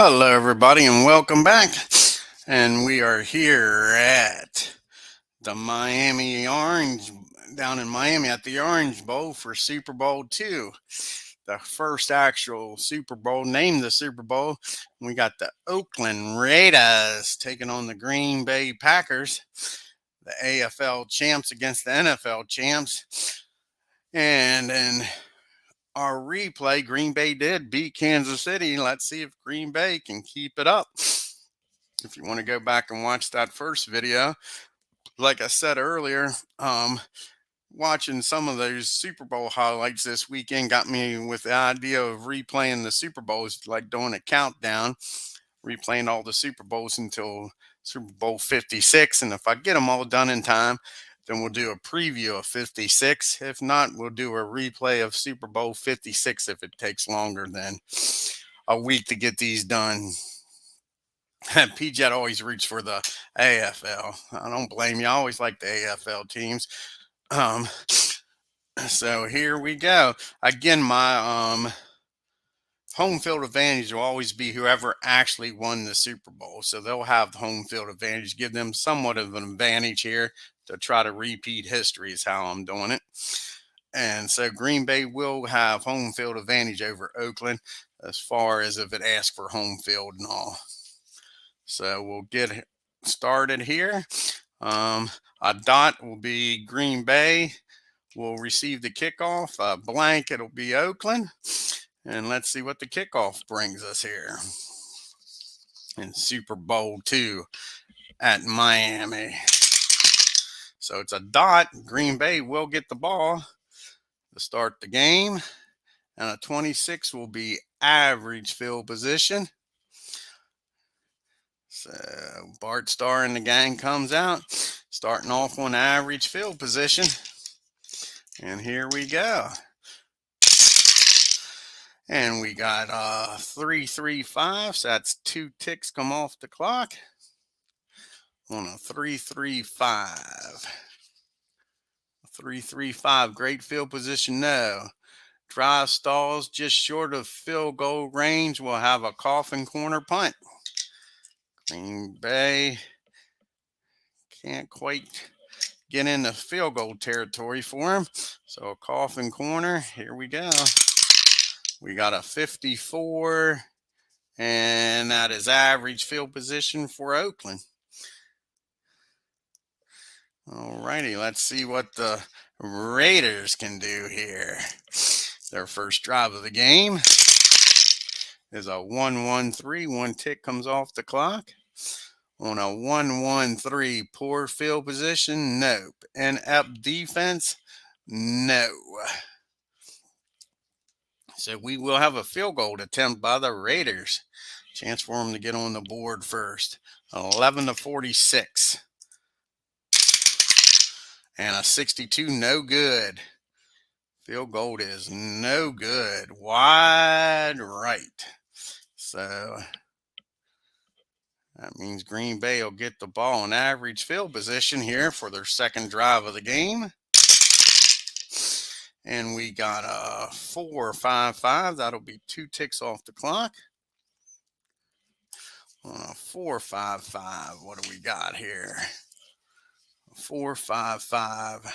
Hello, everybody, and welcome back. And we are here at the Miami Orange, down in Miami at the Orange Bowl for Super Bowl II, the first actual Super Bowl, named the Super Bowl. We got the Oakland Raiders taking on the Green Bay Packers, the AFL champs against the NFL champs. And in our replay, Green Bay did beat Kansas City. Let's see if Green Bay can keep it up. If you want to go back and watch that first video, like I said earlier, watching some of those Super Bowl highlights this weekend got me with the idea of replaying the Super Bowls, like doing a countdown, replaying all the Super Bowls until Super Bowl 56. And if I get them all done in time, then we'll do a preview of 56. If not, we'll do a replay of Super Bowl 56 if it takes longer than a week to get these done. PJet always roots for the AFL. I don't blame you. I always like the AFL teams. Um, so here we go. Again, my home field advantage will always be whoever actually won the Super Bowl. So they'll have the home field advantage, give them somewhat of an advantage here to try to repeat history is how I'm doing it. And so Green Bay will have home field advantage over Oakland as far as if it asks for home field and all. So we'll get started here. A dot will be Green Bay. We'll receive the kickoff. A blank, it'll be Oakland. And let's see what the kickoff brings us here in Super Bowl II at Miami. So it's a dot. Green Bay will get the ball to start the game. And a 26 will be average field position. So Bart Starr and the gang comes out, starting off on average field position. And here we go. And we got 3-3-5, so that's 2 ticks come off the clock on a 3-3-5. 3-3-5, great field position, no. Drive stalls just short of field goal range. We'll have a coffin corner punt. Green Bay can't quite get in the field goal territory for him. So a coffin corner, here we go. We got a 54, and that is average field position for Oakland. All righty, let's see what the Raiders can do here. Their first drive of the game is a 1-1-3. 1 tick comes off the clock. On a 1-1-3, poor field position, nope. Inept defense, no. So we will have a field goal attempt by the Raiders. Chance for them to get on the board first. 11-46. And a 62, no good. Field goal is no good. Wide right. So that means Green Bay will get the ball in average field position here for their second drive of the game. And we got a 4-5-5. That'll be 2 ticks off the clock. On a 4-5-5, what do we got here? 4-5-5.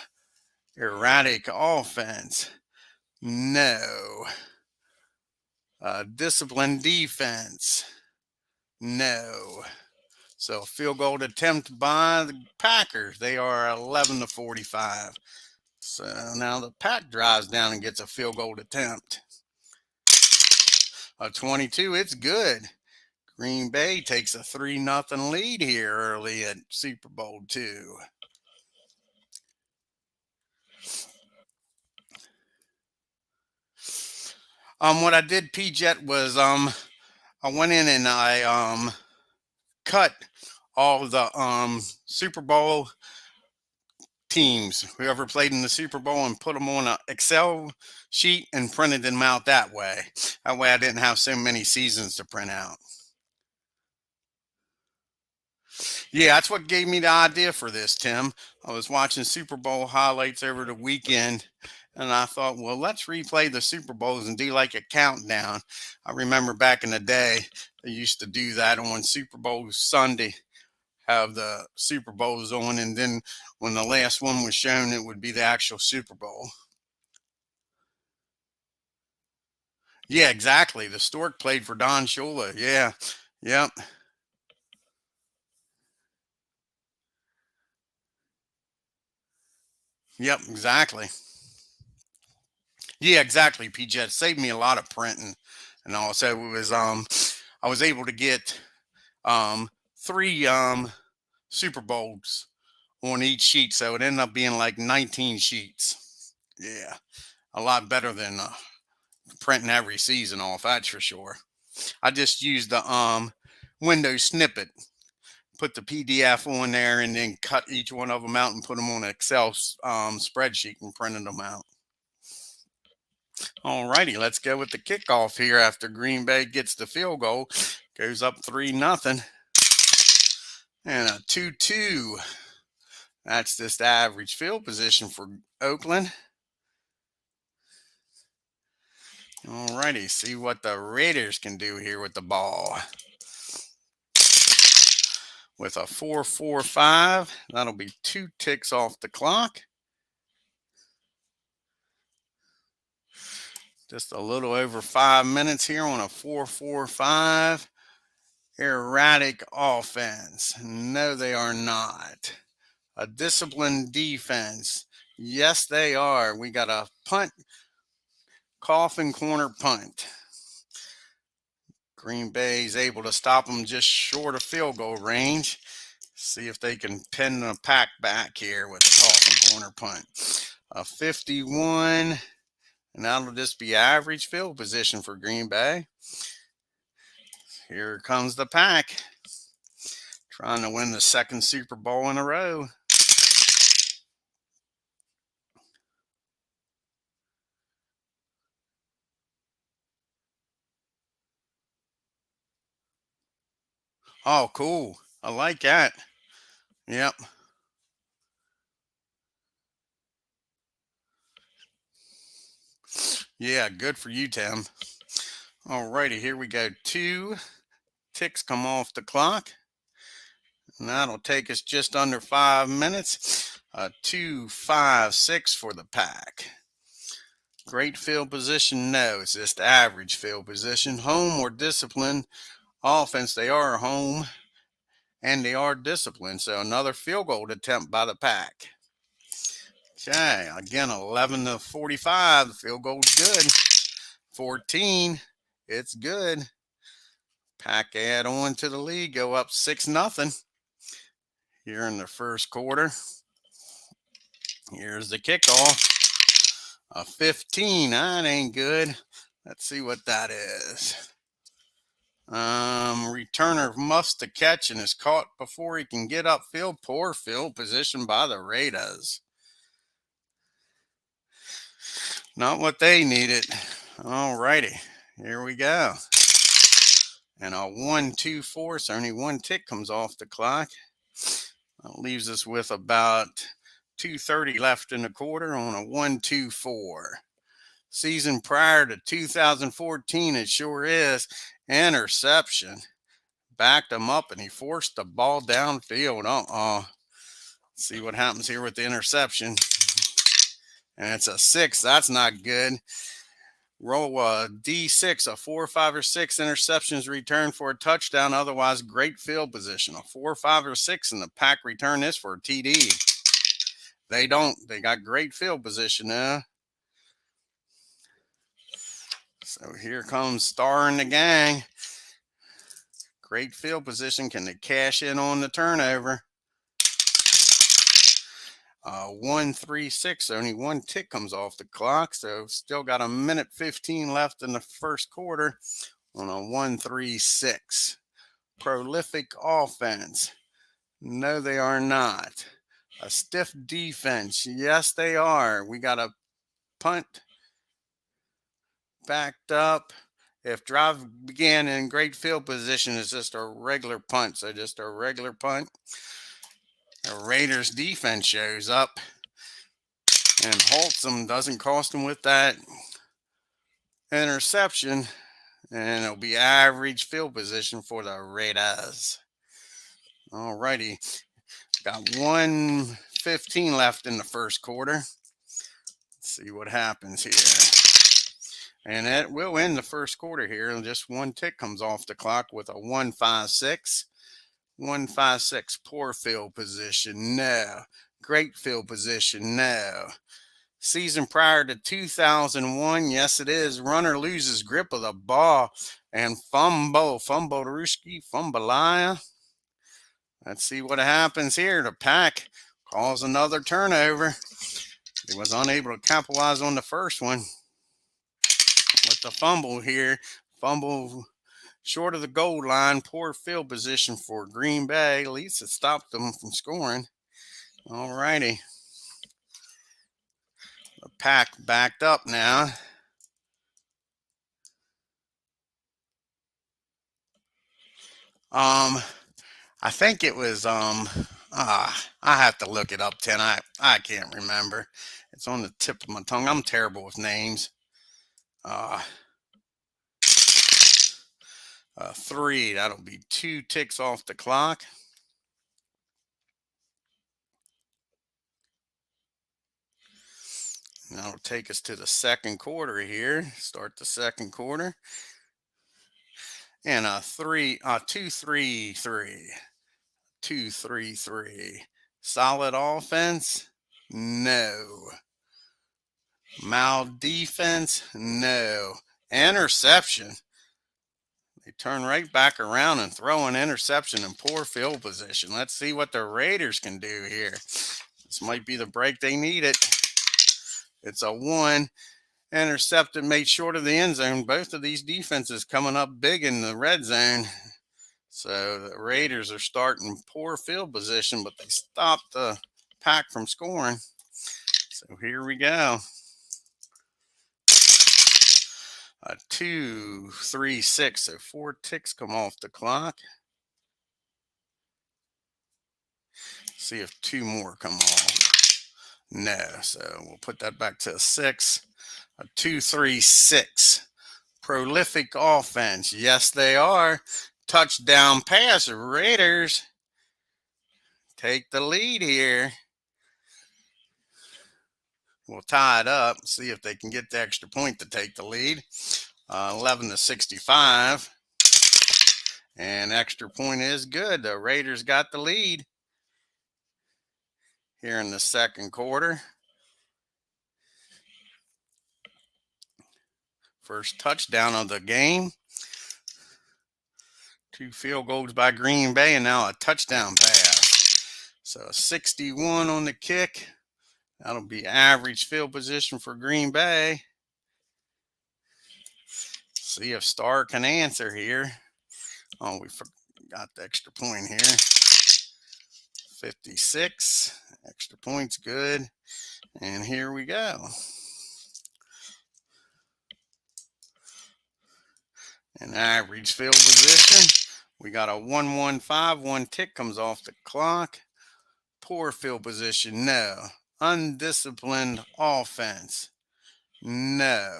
Erratic offense. No. Disciplined defense. No. So field goal attempt by the Packers. They are 11-45. So now the Pack drives down and gets a field goal attempt. A 22, it's good. Green Bay takes a 3-0 lead here early at Super Bowl II. What I did, PJet, was I went in and I cut all the Super Bowl teams, whoever played in the Super Bowl, and put them on an Excel sheet and printed them out that way. That way I didn't have so many seasons to print out. Yeah, that's what gave me the idea for this, Tim. I was watching Super Bowl highlights over the weekend, And I thought, well, let's replay the Super Bowls and do like a countdown. I remember back in the day, they used to do that on Super Bowl Sunday, have the Super Bowls on, and then when the last one was shown, it would be the actual Super Bowl. Yeah, exactly. The Stork played for Don Shula. Yeah. Yep. Yep. Exactly. Yeah, exactly. PJ, it saved me a lot of printing, and also it was I was able to get three Super Bowls on each sheet, so it ended up being like 19 sheets. Yeah, a lot better than printing every season off. That's for sure. I just used the Windows snippet, put the PDF on there, and then cut each one of them out and put them on an Excel spreadsheet and printed them out. All righty, let's go with the kickoff here after Green Bay gets the field goal. Goes up 3-0. And a 2-2. That's just average field position for Oakland. All righty, see what the Raiders can do here with the ball. With a 4-4-5, that'll be 2 ticks off the clock. Just a little over 5 minutes here on a 4-4-5. Erratic offense. No, they are not. A disciplined defense. Yes, they are. We got a punt, coffin corner punt. Green Bay's able to stop them just short of field goal range. See if they can pin the pack back here with the coffin corner punt. A 51, and that'll just be average field position for Green Bay. Here comes the pack, trying to win the second Super Bowl in a row. Oh, cool. I like that. Yep. Yeah, good for you, Tim. All righty, here we go. 2 ticks come off the clock. And that'll take us just under 5 minutes. 2-5-6 for the pack. Great field position? No, it's just average field position. Home or disciplined offense, they are home and they are disciplined. So another field goal attempt by the pack. Okay, again, 11-45. The field goal's good. 14, it's good. Pack add on to the lead, go up 6-0 here in the first quarter. Here's the kickoff. A 15, that ain't good. Let's see what that is. Returner must to catch and is caught before he can get upfield. Poor field position by the Raiders. Not what they needed. All righty, here we go. And a 1-2-4, so only 1 tick comes off the clock. That leaves us with about 2:30 left in the quarter on a 1-2-4. Season prior to 2014, it sure is. Interception. Backed him up and he forced the ball downfield. See what happens here with the interception. And it's a 6. That's not good. Roll a D6, a 4, 5, or 6 interceptions return for a touchdown. Otherwise, great field position. A 4, 5, or 6, and the pack return this for a TD. They don't. They got great field position now. So here comes Star and the gang. Great field position. Can they cash in on the turnover? 1-3-6. Only 1 tick comes off the clock. So still got a minute 15 left in the first quarter on a 1-3-6. Prolific offense. No, they are not. A stiff defense. Yes, they are. We got a punt backed up. If drive began in great field position, it's just a regular punt. So just a regular punt. The Raiders defense shows up. and halts them, doesn't cost them with that interception, and it'll be average field position for the Raiders. All righty, got 1:15 left in the first quarter. Let's see what happens here. And it will end the first quarter here, and just one tick comes off the clock with a 156. 156, poor field position, no. Great field position, no. Season prior to 2001, yes it is. Runner loses grip of the ball and fumblerooski, fumbalaya. Let's see what happens here. The Pack calls another turnover. He was unable to capitalize on the first one with the fumble here. Fumble short of the goal line. Poor field position for Green Bay. At least it stopped them from scoring. All righty. The Pack backed up now. I think it was I have to look it up, Ten. I can't remember. It's on the tip of my tongue. I'm terrible with names. 3. That'll be 2 ticks off the clock. And that'll take us to the second quarter here. Start the second quarter. And 2-3-3. 2-3-3. Solid offense? No. Mild defense? No. Interception. They turn right back around and throw an interception in poor field position. Let's see what the Raiders can do here. This might be the break they needed. It's a 1. Intercepted, made short of the end zone. Both of these defenses coming up big in the red zone. So the Raiders are starting poor field position, but they stopped the Pack from scoring. So here we go. 2-3-6. So 4 ticks come off the clock. See if 2 more come off. No. So we'll put that back to a 6. 2-3-6. Prolific offense. Yes, they are. Touchdown pass. Raiders take the lead here. We'll tie it up. See if they can get the extra point to take the lead. 11-65. And extra point is good. The Raiders got the lead here in the second quarter. First touchdown of the game. 2 field goals by Green Bay and now a touchdown pass. So 61 on the kick. That'll be average field position for Green Bay. See if Starr can answer here. Oh, we forgot the extra point here. 56. Extra point's good. And here we go. An average field position. We got a 1-1-5. 1 tick comes off the clock. Poor field position. No. Undisciplined offense. No.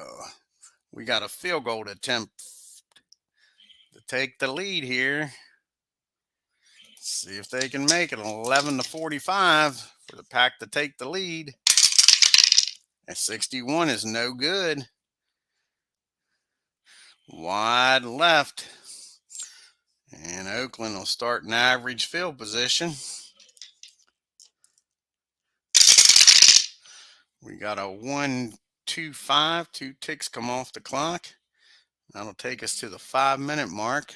We got a field goal attempt to take the lead here. See if they can make it. 11-45 for the Pack to take the lead. At 61 is no good. Wide left. And Oakland will start an average field position. We got a 1-2-5. 2 ticks come off the clock. That'll take us to the 5-minute mark.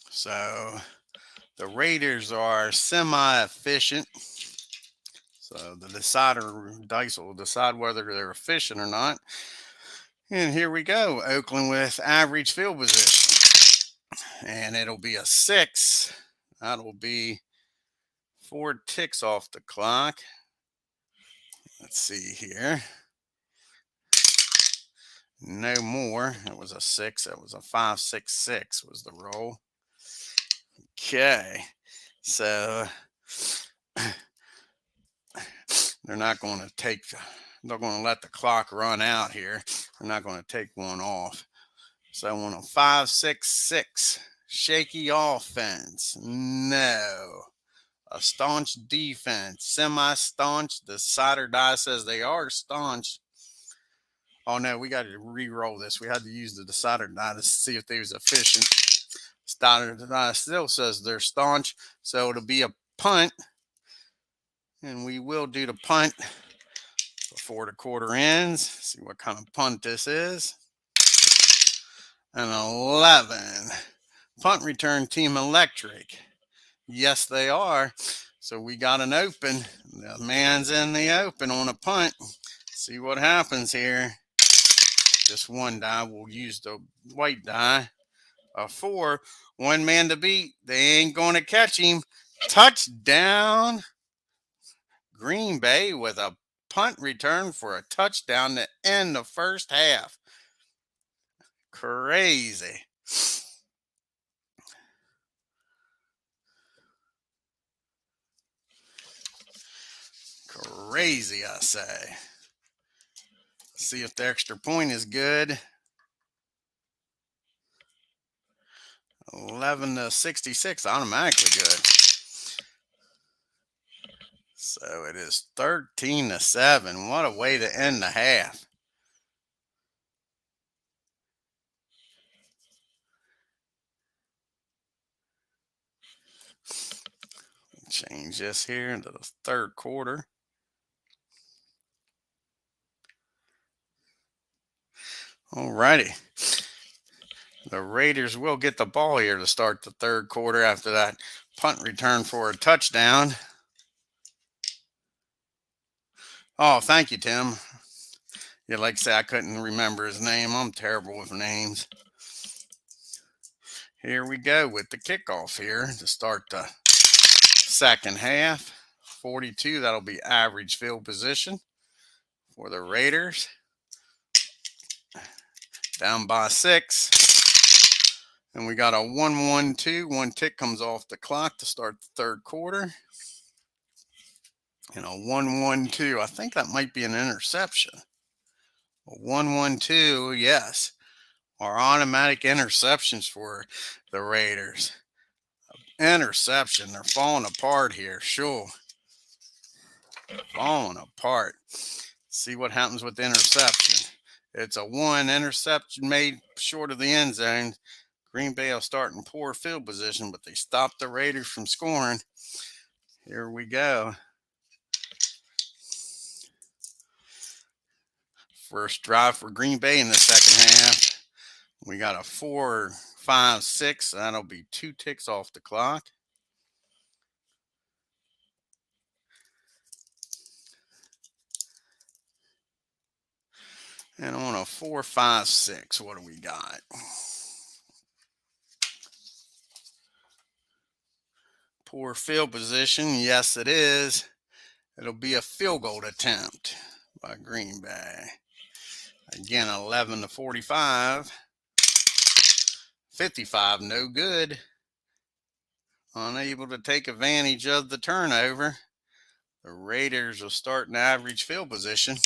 So the Raiders are semi-efficient. So the dice will decide whether they're efficient or not. And here we go. Oakland with average field position. And it'll be a 6. That'll be 4 ticks off the clock. Let's see here. No more. That was a 6. That was a 5-6-6 was the roll. Okay. So They're not going to they're going to let the clock run out here. They're not going to take one off. So I want a 5-6-6. Shaky offense. No. A staunch defense. Semi-staunch. The sider die says they are staunch. Oh no, we got to re-roll this. We had to use the decider die to see if they was efficient. Decider die still says they're staunch, so it'll be a punt. And we will do the punt before the quarter ends. See what kind of punt this is. An 11. Punt return team electric. Yes, they are. So we got an open. The man's in the open on a punt. See what happens here. Just one die. We'll use the white die. A 4. One man to beat. They ain't going to catch him. Touchdown. Green Bay with a punt return for a touchdown to end the first half. Crazy. Crazy, I say. See if the extra point is good. 11-66, automatically good. So it is 13-7. What a way to end the half. Change this here into the third quarter. Alrighty. The Raiders will get the ball here to start the third quarter after that punt return for a touchdown. Oh, thank you, Tim. Yeah, like I say, I couldn't remember his name. I'm terrible with names. Here we go with the kickoff here to start the second half. 42, that'll be average field position for the Raiders. Down by 6. And we got a 1-1-2. One tick comes off the clock to start the third quarter. And a 1-1-2. I think that might be an interception. A 1-1-2, yes. Are automatic interceptions for the Raiders. Interception. They're falling apart here. Sure. Falling apart. See what happens with the interception. It's a 1 interception made short of the end zone. Green Bay will start in poor field position, but they stopped the Raiders from scoring. Here we go. First drive for Green Bay in the second half. We got a 4-5-6. That'll be 2 ticks off the clock. And on a 4-5-6, what do we got? Poor field position. Yes, it is. It'll be a field goal attempt by Green Bay. Again, 11-45. 55, no good. Unable to take advantage of the turnover. The Raiders will start in average field position.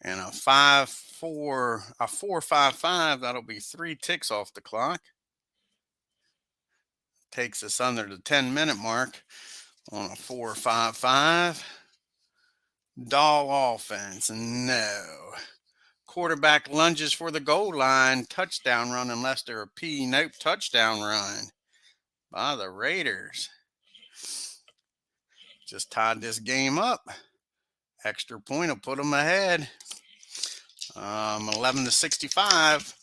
And a 4-5-5, that'll be 3 ticks off the clock. Takes us under the 10-minute mark on a 4-5-5. Doll offense, no. Quarterback lunges for the goal line. Touchdown run unless they're a P. Nope, touchdown run by the Raiders. Just tied this game up. Extra point will put them ahead. 11-65.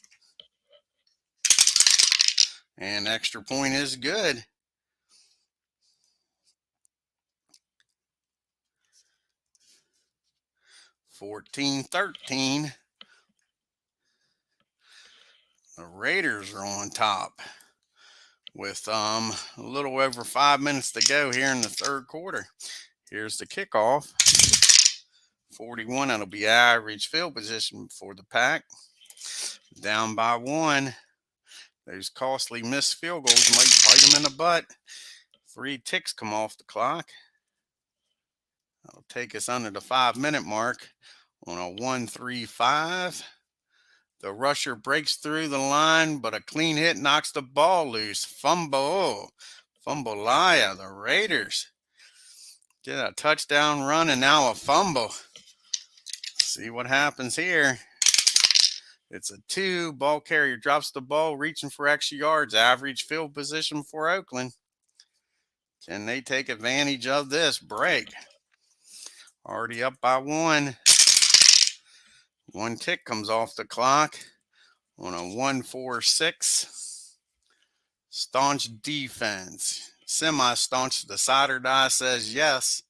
And extra point is good. $14-13. The Raiders are on top with a little over 5 minutes to go here in the third quarter. Here's the kickoff. 41, that'll be average field position for the Pack. Down by 1. Those costly missed field goals might bite them in the butt. 3 ticks come off the clock. That'll take us under the 5-minute mark on a 1-3-5. The rusher breaks through the line, but a clean hit knocks the ball loose. Fumble. Fumbleia. The Raiders get a touchdown run and now a fumble. See what happens here. It's a 2. Ball carrier drops the ball, reaching for extra yards. Average field position for Oakland. Can they take advantage of this break? Already up by 1. 1 tick comes off the clock on a 1-4-6. Staunch defense. Semi-staunch. The side or die says yes.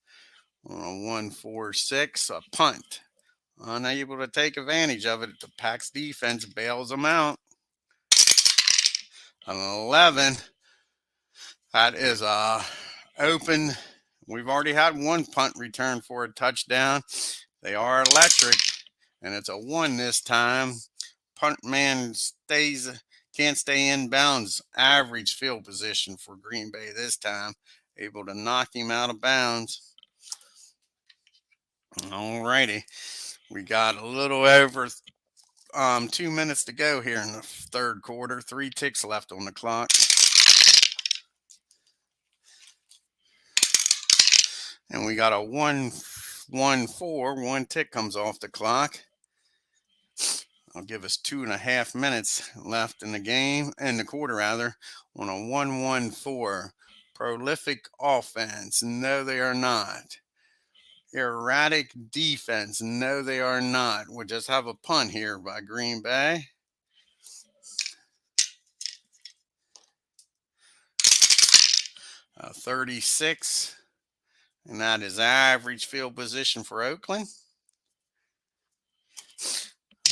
On a 1-4-6. A punt. Unable to take advantage of it. The Pack's defense bails them out. An 11. That is open. We've already had 1 punt return for a touchdown. They are electric, and it's a 1 this time. Punt man can't stay in bounds. Average field position for Green Bay this time. Able to knock him out of bounds. All righty. We got a little over 2 minutes to go here in the third quarter. 3 ticks left on the clock. And we got a 1-1-4. 1 tick comes off the clock. I'll give us 2.5 minutes left in the game, in the quarter rather, on a 1-1-4. Prolific offense. No, they are not. Erratic defense. No, they are not. We'll just have a punt here by Green Bay. A 36. And that is average field position for Oakland.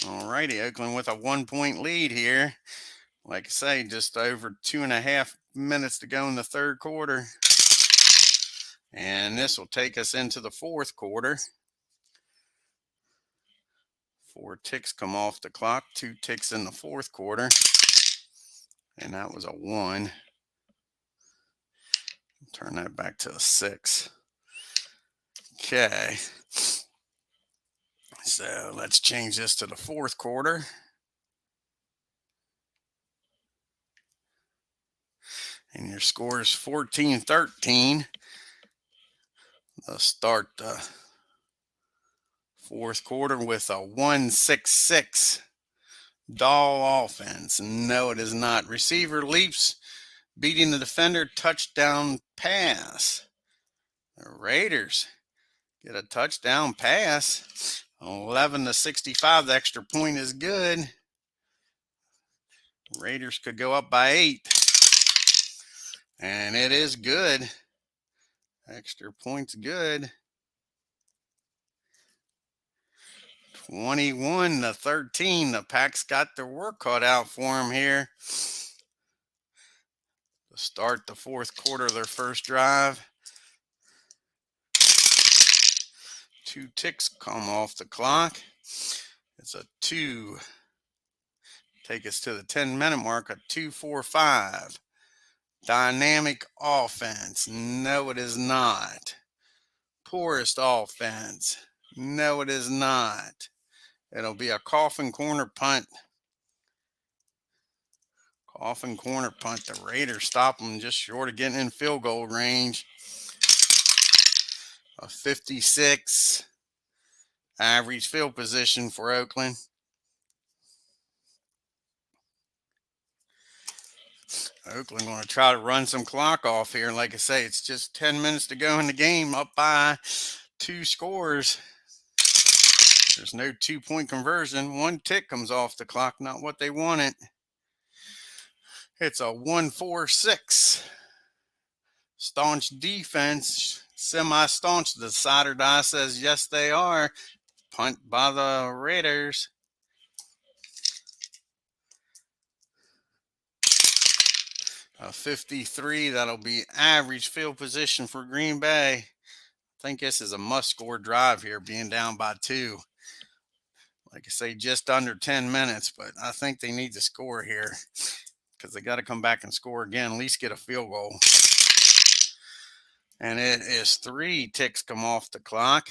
All righty, Oakland with a 1-point lead here. Like I say, just over 2.5 minutes to go in the third quarter. And this will take us into the fourth quarter. 4 ticks come off the clock. 2 ticks in the fourth quarter. And that was a 1. Turn that back to a 6. Okay. So let's change this to the fourth quarter. And your score is 14-13. Let's start the fourth quarter with a 1-6-6 doll offense. No, it is not. Receiver leaps, beating the defender, touchdown pass. The Raiders get a touchdown pass. 11-65. The extra point is good. Raiders could go up by 8. And it is good. Extra point's good. 21-13. The Pack's got their work cut out for them here. To start the fourth quarter of their first drive. 2 ticks come off the clock. It's a 2. Take us to the 10-minute mark, a 2-4-5. Dynamic offense. No, it is not. Poorest offense. No, it is not. It'll be a coffin corner punt. Coffin corner punt. The Raiders stop them just short of getting in field goal range. A 56. Average field position for Oakland. Oakland going to try to run some clock off here. Like I say, it's just 10 minutes to go in the game, up by 2 scores. There's no 2-point conversion. 1 tick comes off the clock, not what they wanted. It's a 1-4-6. Staunch defense, semi-staunch. The side or die says yes, they are. Punt by the Raiders. A 53. That'll be average field position for Green Bay. I think this is a must-score drive here, being down by 2. Like I say, just under 10 minutes, but I think they need to score here because they got to come back and score again, at least get a field goal. And it is 3 ticks come off the clock.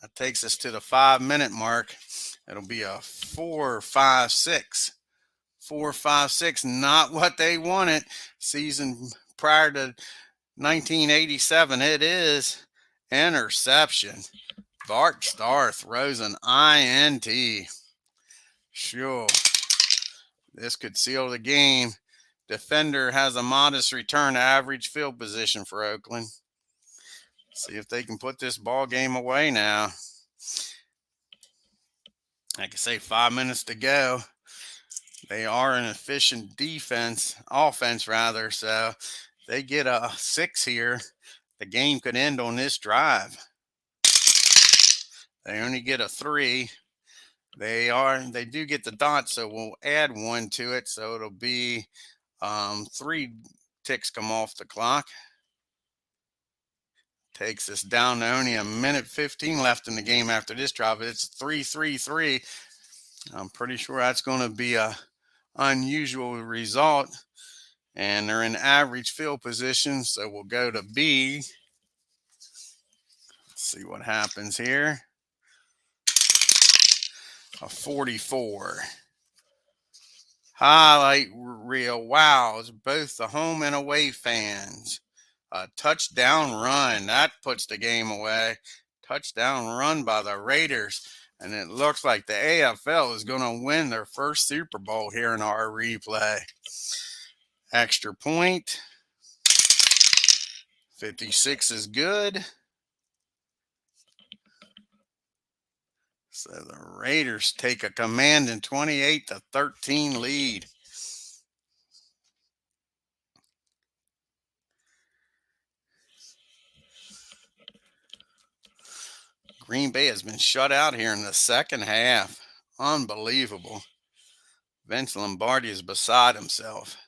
That takes us to the 5-minute mark. It'll be a 4-5-6. 4-5-6, not what they wanted. Season prior to 1987, it is interception. Bart Starr throws an INT. Sure, this could seal the game. Defender has a modest return to average field position for Oakland. See if they can put this ball game away now. Like I say, 5 minutes to go. They are an efficient offense rather. So if they get a 6 here, the game could end on this drive. They only get a 3. They do get the dot, so we'll add 1 to it. So it'll be 3 ticks come off the clock. Takes us down to only a minute 15 left in the game after this drive. It's 3-3-3. I'm pretty sure that's going to be a unusual result. And they're in average field position, so we'll go to B. Let's see what happens here. A 44. Highlight reel. Wow, both the home and away fans. A touchdown run. That puts the game away. Touchdown run by the Raiders. And it looks like the AFL is going to win their first Super Bowl here in our replay. Extra point. 56 is good. So the Raiders take a commanding 28-13 lead. Green Bay has been shut out here in the second half. Unbelievable. Vince Lombardi is beside himself.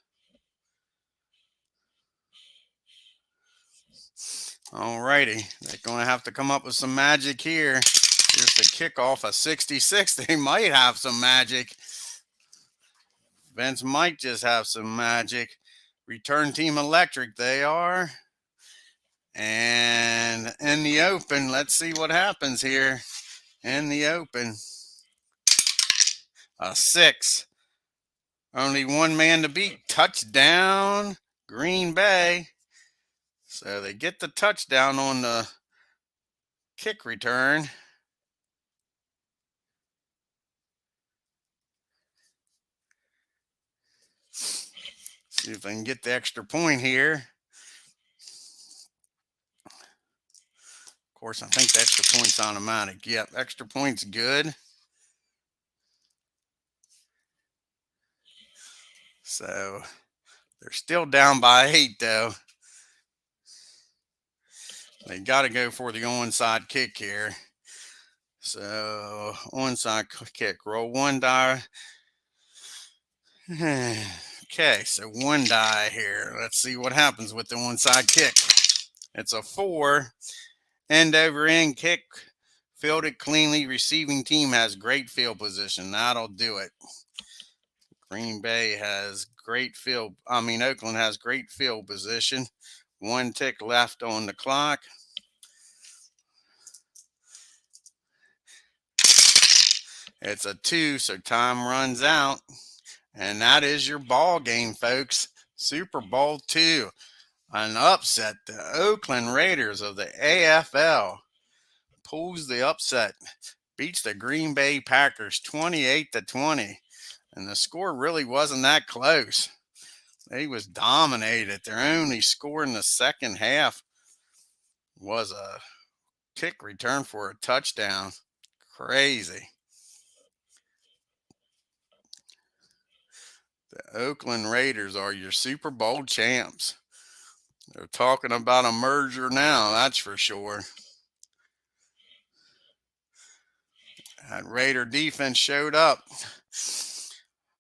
All righty. They're going to have to come up with some magic here. Here's the kickoff, a 66. They might have some magic. Vince might just have some magic. Return team electric, they are. And in the open, let's see what happens here. In the open, a 6. Only one man to beat. Touchdown, Green Bay. So they get the touchdown on the kick return. See if they can get the extra point here. Of course, I think the extra point's automatic. Yep, extra point's good. So they're still down by 8, though. They got to go for the onside kick here. So onside kick, roll 1 die. Okay, so 1 die here. Let's see what happens with the onside kick. It's a 4. End over end kick. Fielded cleanly. Receiving team has great field position. That'll do it. Oakland has great field position. 1 tick left on the clock. It's a 2, so time runs out. And that is your ball game, folks. Super Bowl II. An upset. The Oakland Raiders of the AFL pulls the upset. Beats the Green Bay Packers 28-20. And the score really wasn't that close. They was dominated. Their only score in the second half was a kick return for a touchdown. Crazy. The Oakland Raiders are your Super Bowl champs. They're talking about a merger now, that's for sure. That Raider defense showed up.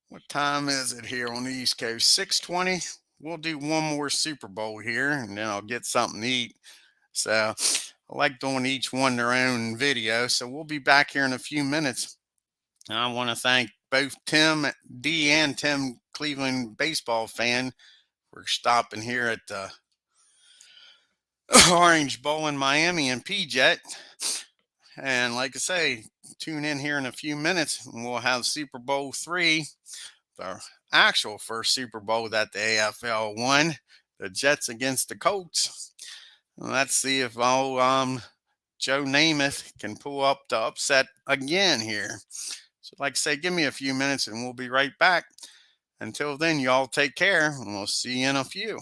What time is it here on the East Coast? 6:20. We'll do one more Super Bowl here, and then I'll get something to eat. So I like doing each one their own video. So we'll be back here in a few minutes. And I want to thank both Tim D and Tim Cleveland baseball fan for stopping here at the Orange Bowl in Miami and P-Jet. And like I say, tune in here in a few minutes and we'll have Super Bowl three, the actual first Super Bowl that the AFL won, the Jets against the Colts. Let's see if Joe Namath can pull up the upset again here. So, like I say, give me a few minutes and we'll be right back. Until then, y'all take care and we'll see you in a few.